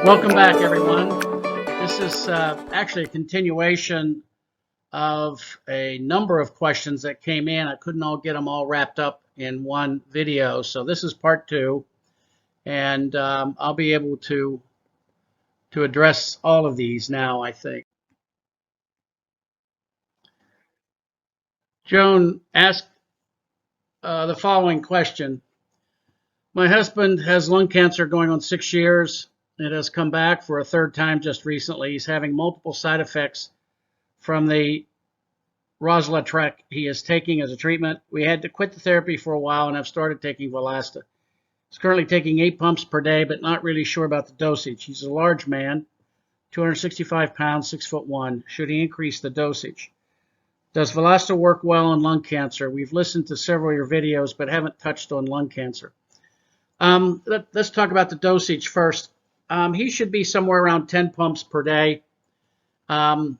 Welcome back, everyone. This is actually a continuation of a number of questions that came in. I couldn't all get them all wrapped up in one video, so this is part two, and I'll be able to address all of these now, I think. Joan asked the following question. My husband has lung cancer going on 6 years. It has come back for a third time just recently. He's having multiple side effects from the Rozlytrek he is taking as a treatment. We had to quit the therapy for a while and have started taking ValAsta. He's currently taking 8 pumps per day, but not really sure about the dosage. He's a large man, 265 pounds, 6'1". Should he increase the dosage? Does ValAsta work well on lung cancer? We've listened to several of your videos, but haven't touched on lung cancer. Let's talk about the dosage first. He should be somewhere around 10 pumps per day. I'm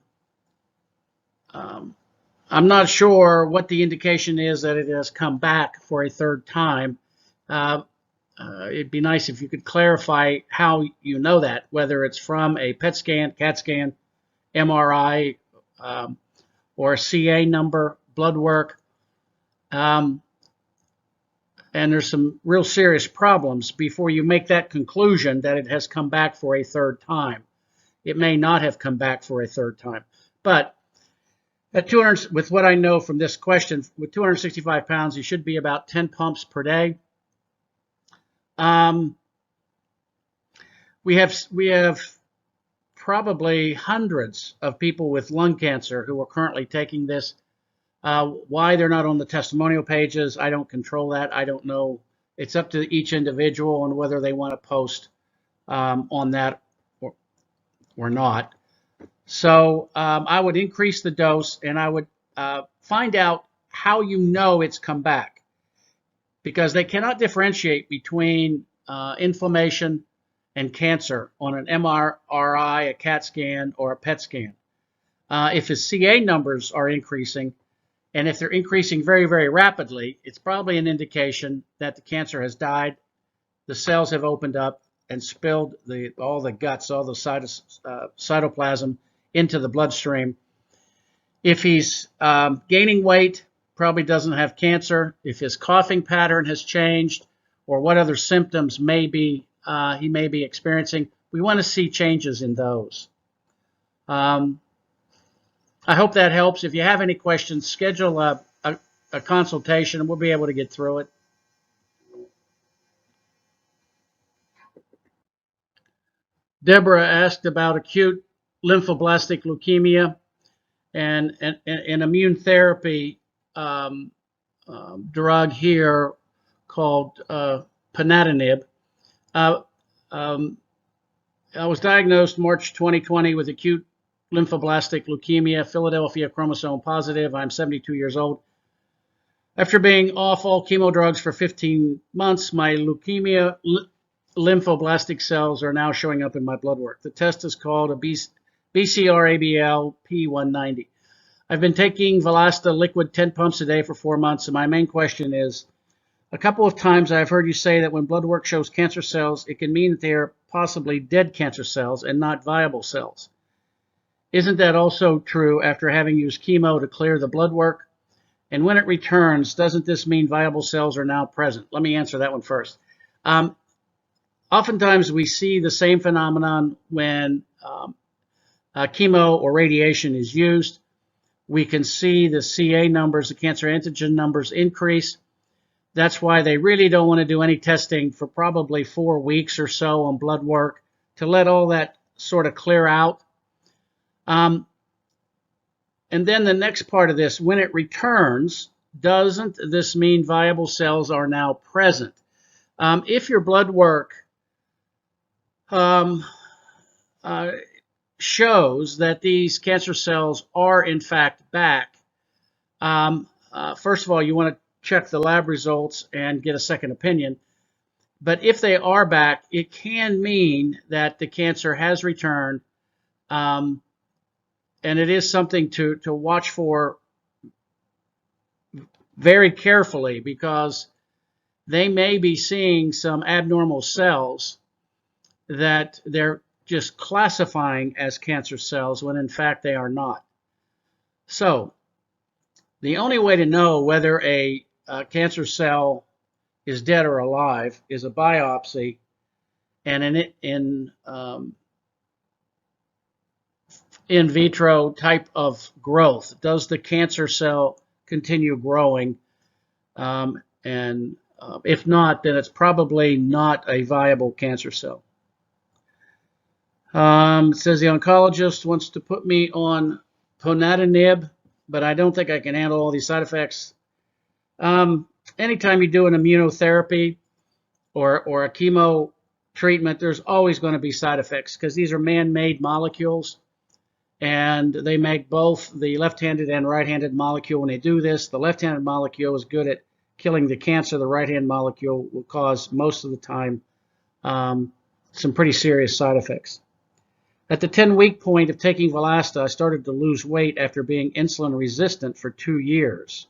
not sure what the indication is that it has come back for a third time. It'd be nice if you could clarify how you know that, whether it's from a PET scan, CAT scan, MRI, or a CA number, blood work. And there's some real serious problems before you make that conclusion that it has come back for a third time. It may not have come back for a third time. But at 200, with what I know from this question, with 265 pounds, he should be about 10 pumps per day. We have probably hundreds of people with lung cancer who are currently taking this. Why they're not on the testimonial pages, I don't control that. I don't know. It's up to each individual and whether they want to post on that or not. So I would increase the dose, and I would find out how you know it's come back, because they cannot differentiate between inflammation and cancer on an MRI, a CAT scan, or a PET scan. If his CA numbers are increasing, and if they're increasing very, very rapidly, it's probably an indication that the cancer has died, the cells have opened up and spilled all the guts, all the cytoplasm into the bloodstream. If he's gaining weight, probably doesn't have cancer. If his coughing pattern has changed, or what other symptoms he may be experiencing, we want to see changes in those. I hope that helps. If you have any questions, schedule a consultation and we'll be able to get through it. Deborah asked about acute lymphoblastic leukemia and an immune therapy drug here called Ponatinib. I was diagnosed March 2020 with acute lymphoblastic leukemia, Philadelphia chromosome positive. I'm 72 years old. After being off all chemo drugs for 15 months, my leukemia lymphoblastic cells are now showing up in my blood work. The test is called a BCR-ABL P190. I've been taking ValAsta liquid 10 pumps a day for 4 months, and my main question is, a couple of times I've heard you say that when blood work shows cancer cells, it can mean that they are possibly dead cancer cells and not viable cells. Isn't that also true after having used chemo to clear the blood work? And when it returns, doesn't this mean viable cells are now present? Let me answer that one first. Oftentimes we see the same phenomenon when chemo or radiation is used. We can see the CA numbers, the cancer antigen numbers increase. That's why they really don't want to do any testing for probably 4 weeks or so on blood work to let all that sort of clear out. And then the next part of this, when it returns, doesn't this mean viable cells are now present? If your blood work shows that these cancer cells are in fact back, first of all, you want to check the lab results and get a second opinion. But if they are back, it can mean that the cancer has returned. And it is something to watch for very carefully, because they may be seeing some abnormal cells that they're just classifying as cancer cells when in fact they are not. So the only way to know whether a cancer cell is dead or alive is a biopsy and in vitro type of growth. Does the cancer cell continue growing? If not, then it's probably not a viable cancer cell. It says the oncologist wants to put me on Ponatinib, but I don't think I can handle all these side effects. Anytime you do an immunotherapy or a chemo treatment, there's always going to be side effects because these are man-made molecules, and they make both the left-handed and right-handed molecule. When they do this, the left-handed molecule is good at killing the cancer. The right-hand molecule will cause, most of the time, some pretty serious side effects. At the 10-week point of taking ValAsta, I started to lose weight after being insulin resistant for 2 years.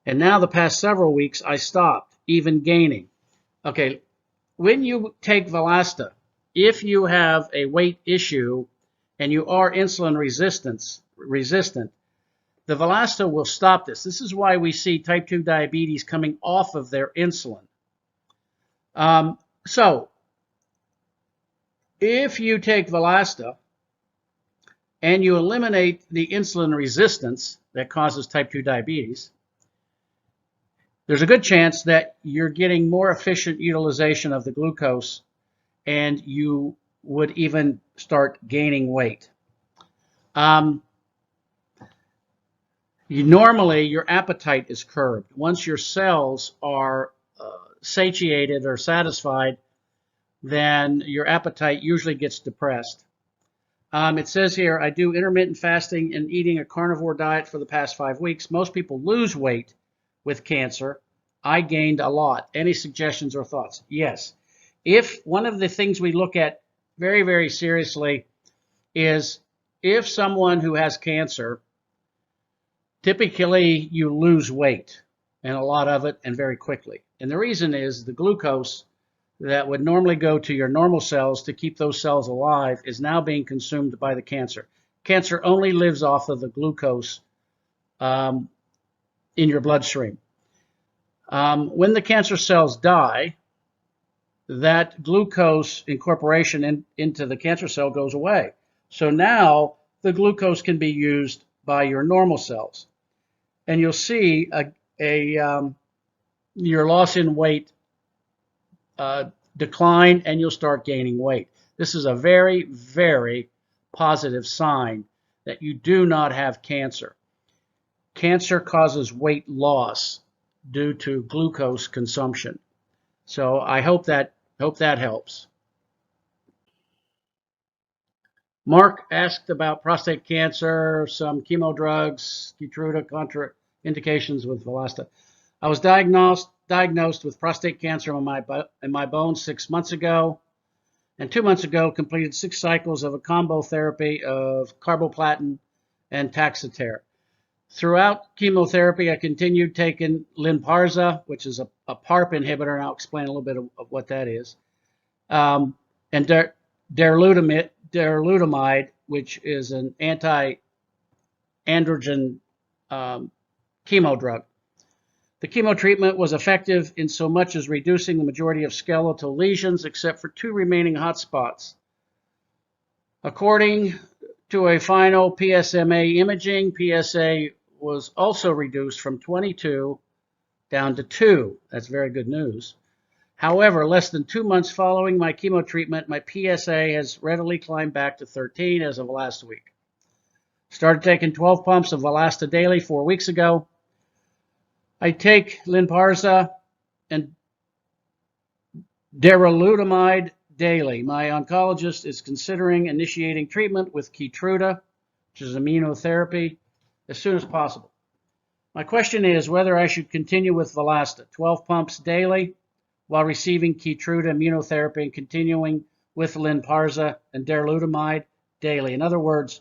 And now the past several weeks, I stopped, even gaining. Okay, when you take ValAsta, if you have a weight issue and you are insulin resistant, the ValAsta will stop this. This is why we see type 2 diabetes coming off of their insulin. So, if you take ValAsta and you eliminate the insulin resistance that causes type 2 diabetes, there's a good chance that you're getting more efficient utilization of the glucose and you would even start gaining weight. Normally, your appetite is curbed. Once your cells are satiated or satisfied, then your appetite usually gets depressed. It says here, I do intermittent fasting and eating a carnivore diet for the past 5 weeks. Most people lose weight with cancer. I gained a lot. Any suggestions or thoughts? Yes. If one of the things we look at very, very seriously is if someone who has cancer, typically you lose weight, and a lot of it, and very quickly. And the reason is the glucose that would normally go to your normal cells to keep those cells alive is now being consumed by the cancer. Cancer only lives off of the glucose in your bloodstream. When the cancer cells die, that glucose incorporation into the cancer cell goes away. So now the glucose can be used by your normal cells. And you'll see your loss in weight decline, and you'll start gaining weight. This is a very, very positive sign that you do not have cancer. Cancer causes weight loss due to glucose consumption. So I hope that helps. Mark asked about prostate cancer, some chemo drugs, KEYTRUDA, contraindications with ValAsta. I was diagnosed with prostate cancer in my bones 6 months ago, and 2 months ago completed 6 cycles of a combo therapy of carboplatin and Taxotere. Throughout chemotherapy, I continued taking Lynparza, which is a PARP inhibitor, and I'll explain a little bit of what that is, and Darolutamide, which is an anti-androgen chemo drug. The chemo treatment was effective in so much as reducing the majority of skeletal lesions, except for 2 remaining hotspots. According to a final PSMA imaging, PSA was also reduced from 22 down to 2. That's very good news. However, less than 2 months following my chemo treatment, my PSA has readily climbed back to 13 as of last week. Started taking 12 pumps of ValAsta daily 4 weeks ago. I take Lynparza and Darolutamide daily. My oncologist is considering initiating treatment with KEYTRUDA, which is immunotherapy, as soon as possible. My question is whether I should continue with ValAsta, 12 pumps daily, while receiving KEYTRUDA immunotherapy and continuing with Lynparza and Darolutamide daily. In other words,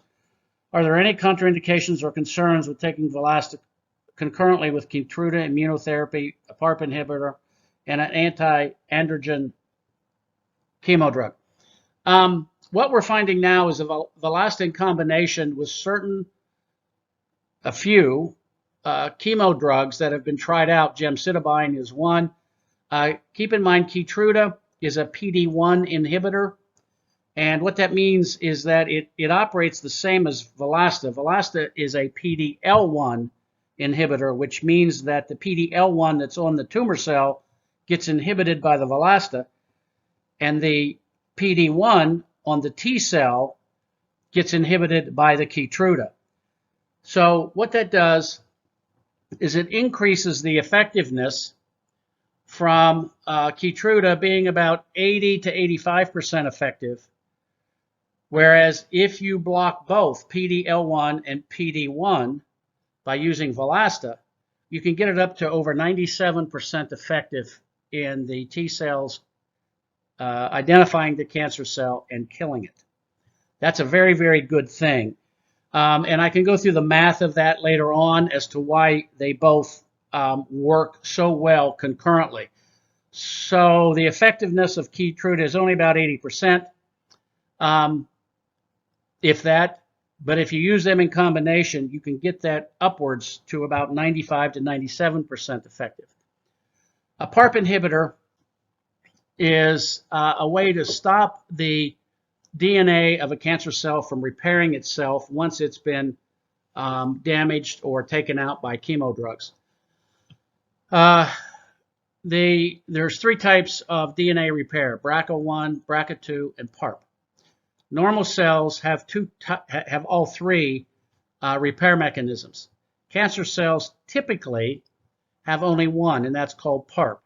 are there any contraindications or concerns with taking ValAsta concurrently with KEYTRUDA immunotherapy, a PARP inhibitor, and an anti-androgen chemo drug? what we're finding now is ValAsta in combination with a few chemo drugs that have been tried out. Gemcitabine is one. Keep in mind, KEYTRUDA is a PD-1 inhibitor. And what that means is that it operates the same as ValAsta. ValAsta is a PD-L1 inhibitor, which means that the PD-L1 that's on the tumor cell gets inhibited by the ValAsta, and the PD-1 on the T cell gets inhibited by the KEYTRUDA. So what that does is it increases the effectiveness from KEYTRUDA being about 80 to 85% effective, whereas if you block both PD-L1 and PD-1 by using ValAsta, you can get it up to over 97% effective in the T cells identifying the cancer cell and killing it. That's a very, very good thing. And I can go through the math of that later on as to why they both work so well concurrently. So the effectiveness of KEYTRUDA is only about 80%, if that. But if you use them in combination, you can get that upwards to about 95 to 97% effective. A PARP inhibitor is a way to stop the DNA of a cancer cell from repairing itself once it's been damaged or taken out by chemo drugs. There's three types of DNA repair: BRCA1, BRCA2, and PARP. Normal cells have all three repair mechanisms. Cancer cells typically have only one, and that's called PARP.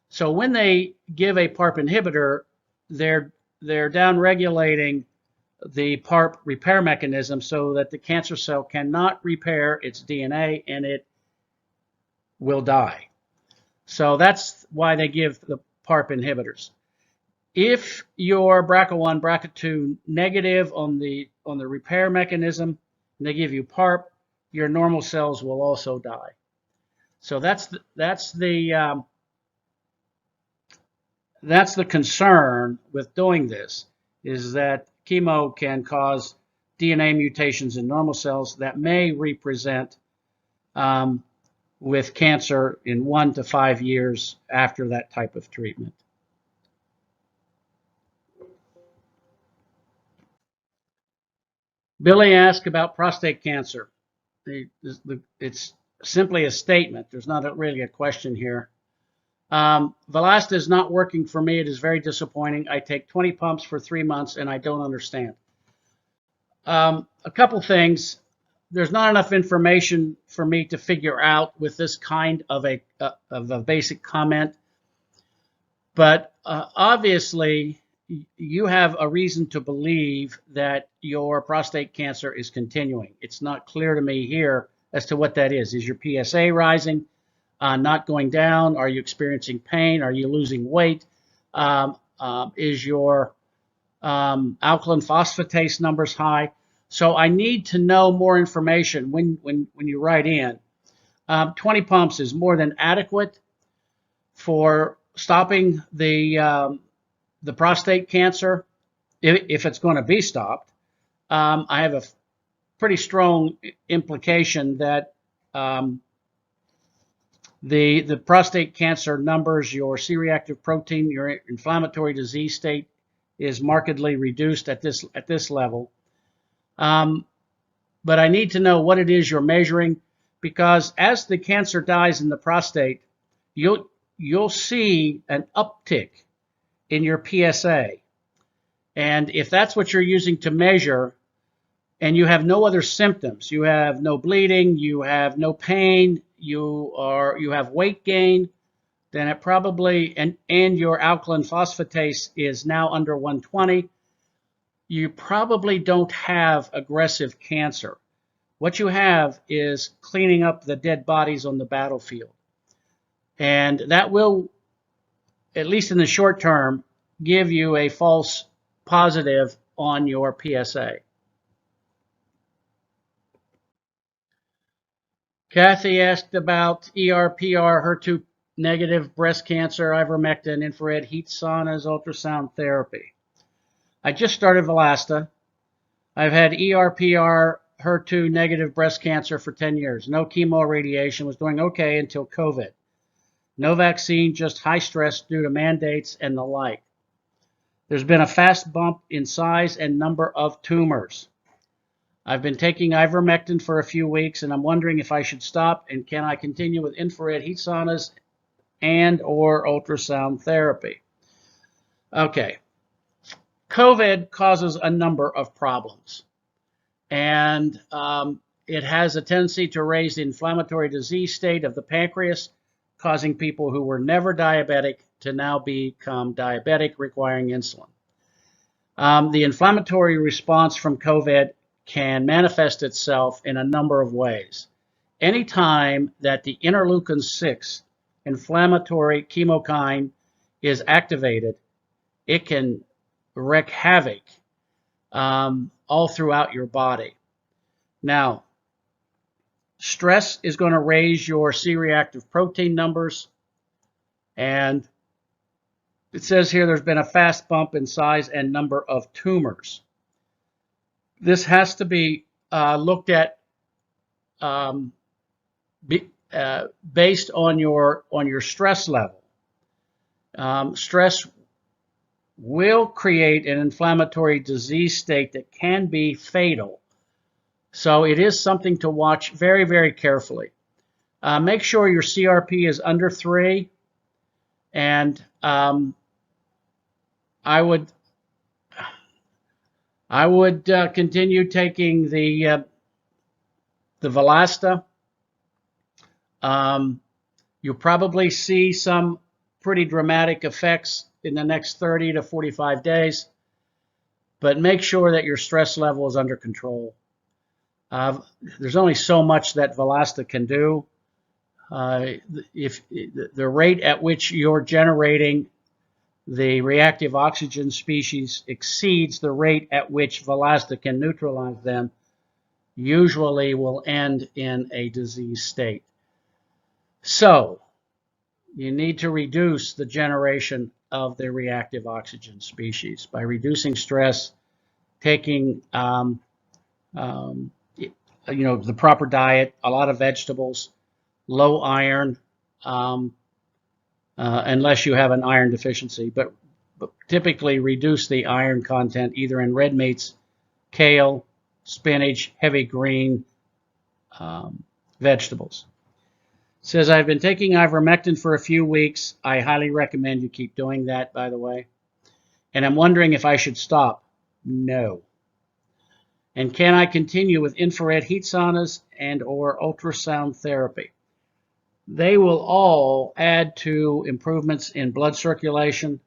So when they give a PARP inhibitor, they're downregulating the PARP repair mechanism so that the cancer cell cannot repair its DNA and it will die. So that's why they give the PARP inhibitors. If you're BRCA1, BRCA2 negative on the repair mechanism, and they give you PARP, your normal cells will also die. So that's the concern with doing this, is that chemo can cause DNA mutations in normal cells that may represent with cancer in 1 to 5 years after that type of treatment. Billy asked about prostate cancer. It's simply a statement. There's not really a question here. ValAsta is not working for me. It is very disappointing. I take 20 pumps for 3 months and I don't understand. A couple things. There's not enough information for me to figure out with this kind of a basic comment. But obviously, you have a reason to believe that your prostate cancer is continuing. It's not clear to me here as to what that is. Is your PSA rising? Not going down? Are you experiencing pain? Are you losing weight? Is your alkaline phosphatase numbers high? So I need to know more information when you write in. 20 pumps is more than adequate for stopping the prostate cancer, if it's going to be stopped. I have a pretty strong implication that the prostate cancer numbers, your C-reactive protein, your inflammatory disease state is markedly reduced at this level. But I need to know what it is you're measuring, because as the cancer dies in the prostate, you'll see an uptick in your PSA. And if that's what you're using to measure, and you have no other symptoms, you have no bleeding, you have no pain, you have weight gain, then it probably, and your alkaline phosphatase is now under 120, you probably don't have aggressive cancer. What you have is cleaning up the dead bodies on the battlefield. And that will, at least in the short term, give you a false positive on your PSA. Kathy asked about ER/PR, HER2 negative breast cancer, Ivermectin, infrared heat saunas, ultrasound therapy. I just started ValAsta. I've had ER/PR HER2 negative breast cancer for 10 years. No chemo or radiation. Was doing okay until COVID. No vaccine, just high stress due to mandates and the like. There's been a fast bump in size and number of tumors. I've been taking Ivermectin for a few weeks, and I'm wondering if I should stop, and can I continue with infrared heat saunas and or ultrasound therapy? Okay. COVID causes a number of problems, and it has a tendency to raise the inflammatory disease state of the pancreas, causing people who were never diabetic to now become diabetic, requiring insulin. The inflammatory response from COVID can manifest itself in a number of ways. Anytime that the interleukin-6 inflammatory chemokine is activated, it can wreak havoc all throughout your body. Now, stress is going to raise your C-reactive protein numbers, and it says here there's been a fast bump in size and number of tumors. This has to be looked at based on your stress level. Stress will create an inflammatory disease state that can be fatal. So it is something to watch very, very carefully. Make sure your CRP is under 3, and I would continue taking the ValAsta. You'll probably see some pretty dramatic effects in the next 30 to 45 days, but make sure that your stress level is under control. There's only so much that ValAsta can do. If the rate at which you're generating the reactive oxygen species exceeds the rate at which ValAsta can neutralize them, usually will end in a disease state. So you need to reduce the generation of the reactive oxygen species by reducing stress, taking the proper diet, a lot of vegetables, low iron, unless you have an iron deficiency, but typically reduce the iron content either in red meats, kale, spinach, heavy green vegetables. It says, I've been taking Ivermectin for a few weeks. I highly recommend you keep doing that, by the way. And I'm wondering if I should stop. No. And can I continue with infrared heat saunas and or ultrasound therapy? They will all add to improvements in blood circulation.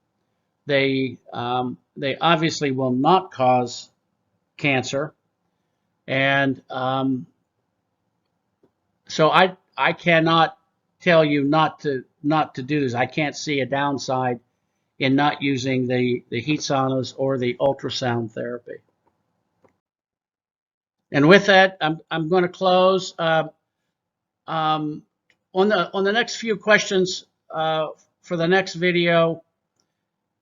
They obviously will not cause cancer. And so I cannot tell you not to do this. I can't see a downside in not using the heat saunas or the ultrasound therapy. And with that, I'm going to close. On the next few questions for the next video,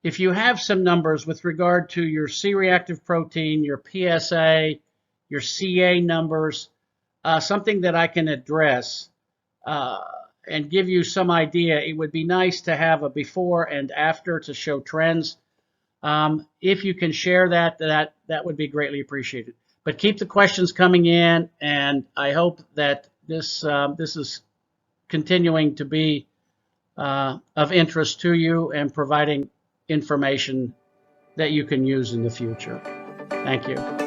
if you have some numbers with regard to your C-reactive protein, your PSA, your CA numbers, something that I can address and give you some idea, it would be nice to have a before and after to show trends. If you can share that would be greatly appreciated. But keep the questions coming in, and I hope that this is continuing to be of interest to you and providing information that you can use in the future. Thank you.